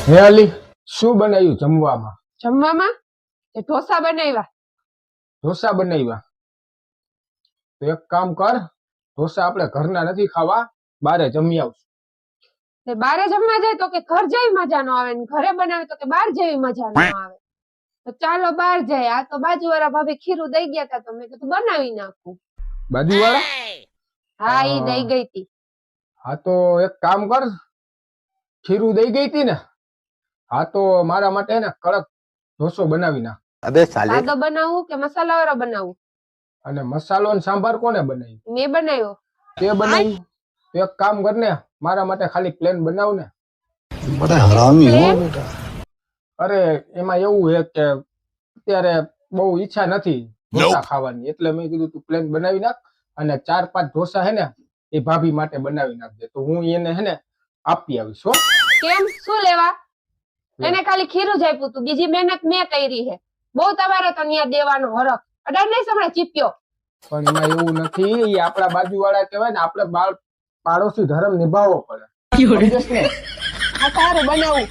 હે અલી, શું બનાવ્યું જમવામાં? જમવામાં એ ઢોસા બનાવ્યા. ઢોસા બનાવ્યા? તો એક કામ કર, ઢોસા આપણે ઘરના નથી ખાવા, બારે જમી આવશું. તે બારે જમવા જાય તો કે ઘર જેવી મજા ન આવે, ને ઘરે બનાવે તો કે બાર જેવી મજા ન આવે. તો ચાલો બાર જાય. આ તો બાજુવાળા ભાભી ખીરું દઈ ગયા હતા, તો મેં કીધું બનાવી નાખું. બાજુવાળા? હા, ઈ દઈ ગઈ હતી. હા તો એક કામ કર, ખીરું દઈ ગઈ હતી ને, હા તો મારા માટે ને કડક ઢોસો બનાવી નાખ. अबे साले સાદો બનાવું કે મસાલાવાળો બનાવું? અને મસાલો ને સાંભાર કોને બનાવી? મેં બનાવ્યો. તે બનાવ્યું? તો એક કામ કર ને, મારા માટે ખાલી પ્લેન બનાવ ને. बड़ा हरामी हो प्लेन? बेटा। અરે એમાં એવું છે કે અત્યારે બહુ ઈચ્છા નથી ઢોસા ખાવાની, એટલે મેં કીધું તું પ્લેન બનાવી નાખ, અને 4-5 ઢોસા હે ને એ ભાભી માટે બનાવી નાખજે, તો હું એને હે ને આપી આવીશ. હો, કેમ, શું લેવા? એને ખાલી ખીરું જ આપ્યું તું, બીજી મહેનત મેં કરી છે. બહુ તમારો તો ન્યા દેવાનો હરખ. અડાડ નહીં સંભળે ચીપ્યો. પણ એમાં એવું નથી, એ આપણા બાજુવાળા કહેવાય ને, આપણે પાડોશી ધર્મ નિભાવવો પડે. સમજેશ ને? હા સારું બનાવું.